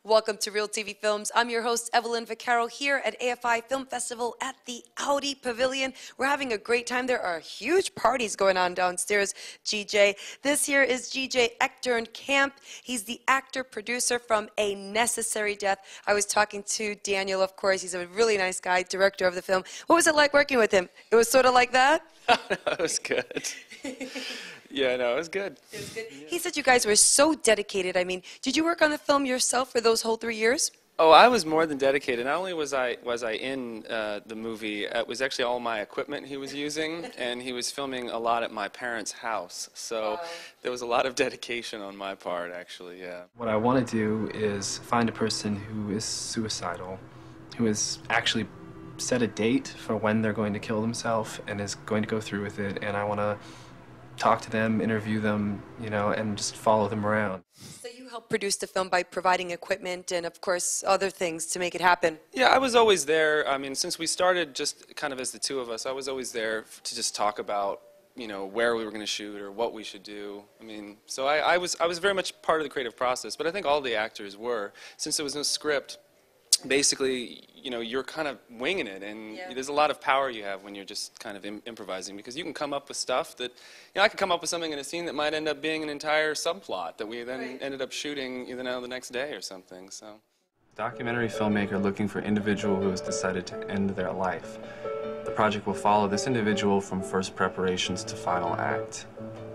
Welcome to Real TV Films. I'm your host, Evelyn Vaccaro, here at AFI Film Festival at the Audi Pavilion. We're having a great time. There are huge parties going on downstairs, GJ. This year is GJ Echternkamp. He's the actor-producer from A Necessary Death. I was talking to Daniel, of course. He's a really nice guy, director of the film. What was it like working with him? It was sort of like that? It was good. Yeah, no, it was good. It was good. Yeah. He said you guys were so dedicated. I mean, did you work on the film yourself for those whole 3 years? Oh, I was more than dedicated. Not only was I in the movie, it was actually all my equipment he was using, and he was filming a lot at my parents' house. So there was a lot of dedication on my part, actually, yeah. What I want to do is find a person who is suicidal, who has actually set a date for when they're going to kill themselves and is going to go through with it, and I want to talk to them, interview them, you know, and just follow them around. So you helped produce the film by providing equipment and, of course, other things to make it happen. Yeah, I was always there. I mean, since we started just kind of as the two of us, I was always there to just talk about, you know, where we were going to shoot or what we should do. I mean, so I was very much part of the creative process, but I think all the actors were. Since there was no script, basically, you know, you're kind of winging it, and there's a lot of power you have when you're just kind of improvising, because you can come up with stuff that, you know, I could come up with something in a scene that might end up being an entire subplot that we then ended up shooting, you know, the next day or something, so. Documentary filmmaker looking for individual who has decided to end their life. The project will follow this individual from first preparations to final act.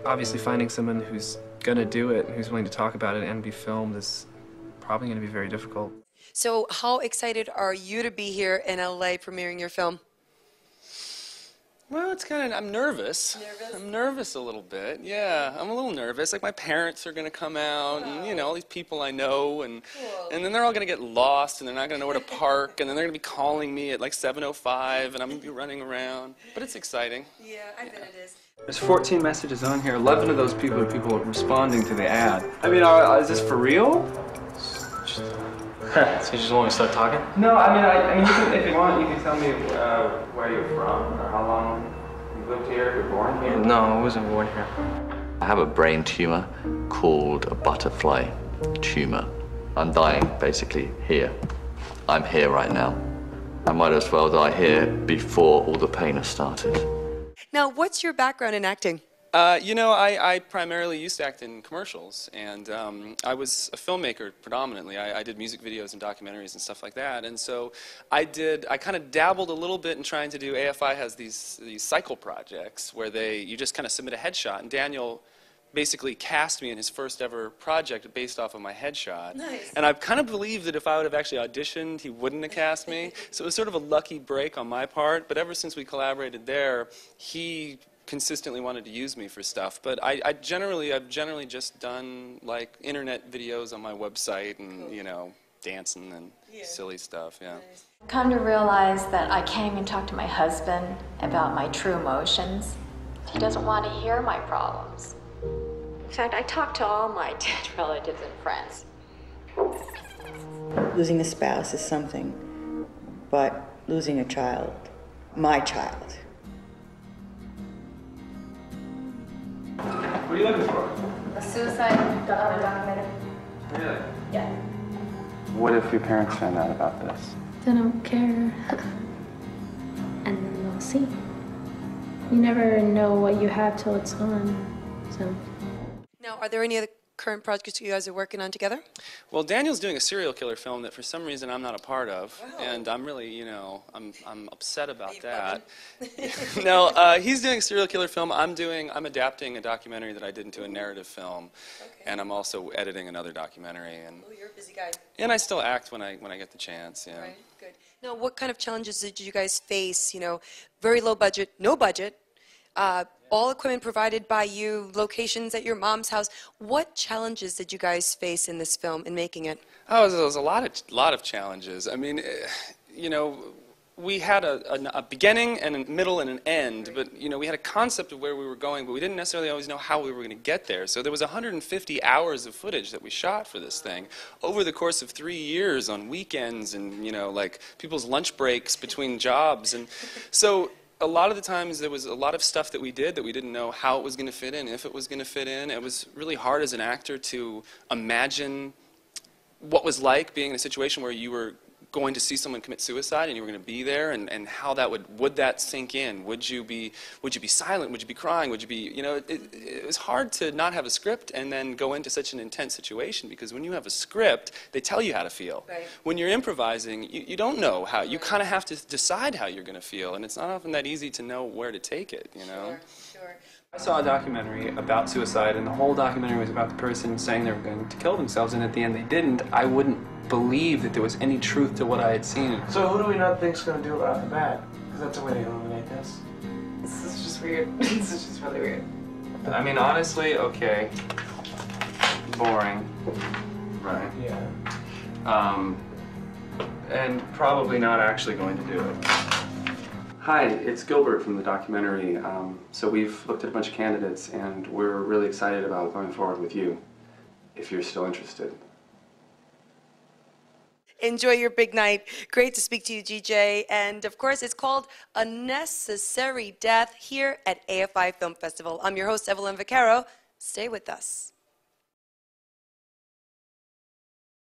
Obviously, finding someone who's gonna do it, who's willing to talk about it and be filmed is probably gonna be very difficult. So how excited are you to be here in LA premiering your film? Well, it's kind of, I'm nervous. Nervous? I'm nervous a little bit, yeah. I'm a little nervous. Like, my parents are going to come out, and, you know, all these people I know, and then they're all going to get lost, and they're not going to know where to park, and then they're going to be calling me at like 7:05, and I'm going to be running around. But it's exciting. Yeah, I bet it is. There's 14 messages on here. 11 of those people are people responding to the ad. I mean, is this for real? So you just want me to start talking? No, I mean, you can, if you want, you can tell me where you're from or how long you lived here, if you're born here. No, I wasn't born here. I have a brain tumor called a butterfly tumor. I'm dying, basically, here. I'm here right now. I might as well die here before all the pain has started. Now, what's your background in acting? You know, I primarily used to act in commercials, and I was a filmmaker predominantly. I did music videos and documentaries and stuff like that, and so I kind of dabbled a little bit in trying to do, AFI has these cycle projects where you just kind of submit a headshot, and Daniel basically cast me in his first ever project based off of my headshot. Nice. And I kind of believed that if I would have actually auditioned, he wouldn't have cast me, so it was sort of a lucky break on my part, but ever since we collaborated there, he consistently wanted to use me for stuff, but I've generally just done like internet videos on my website and you know, dancing and silly stuff, yeah. Come to realize that I can't even talk to my husband about my true emotions. He doesn't want to hear my problems. In fact, I talk to all my dead relatives and friends. Losing a spouse is something, but losing a child, my child. What are you looking for? A suicide documentary. Really? Yeah. What if your parents found out about this? They don't care. And then they'll see. You never know what you have till it's gone. So. Now, are there any other current projects you guys are working on together? Well, Daniel's doing a serial killer film that for some reason I'm not a part of, and I'm really, you know, I'm upset about that. No, he's doing a serial killer film. I'm adapting a documentary that I did into a narrative film, and I'm also editing another documentary. And you're a busy guy. And I still act when I get the chance. Yeah. Right. Good. Now, what kind of challenges did you guys face? You know, very low budget, no budget. All equipment provided by you, locations at your mom's house. What challenges did you guys face in this film in making it? Oh, there was a lot of challenges. I mean, you know, we had a beginning and a middle and an end, but you know, we had a concept of where we were going, but we didn't necessarily always know how we were going to get there. So there was 150 hours of footage that we shot for this thing over the course of 3 years on weekends and, you know, like people's lunch breaks between jobs. And so a lot of the times there was a lot of stuff that we did that we didn't know how it was going to fit in, if it was going to fit in. It was really hard as an actor to imagine what was like being in a situation where you were going to see someone commit suicide and you were going to be there, and how that would that sink in? Would you be silent? Would you be crying? Would you be, you know, it was hard to not have a script and then go into such an intense situation, because when you have a script, they tell you how to feel. Right. When you're improvising, you don't know how. You kind of have to decide how you're going to feel, and it's not often that easy to know where to take it, you know? Sure. I saw a documentary about suicide, and the whole documentary was about the person saying they were going to kill themselves, and at the end they didn't. I wouldn't believe that there was any truth to what I had seen. So who do we not think's going to do about the bad? Because that's the way to eliminate this. This is just weird. This is just really weird. I mean, honestly, okay, boring, right? Yeah. And probably not actually going to do it. Hi, it's Gilbert from the documentary. So we've looked at a bunch of candidates, and we're really excited about going forward with you, if you're still interested. Enjoy your big night. Great to speak to you, GJ. And of course, it's called A Necessary Death here at AFI Film Festival. I'm your host, Evelyn Vaccaro. Stay with us.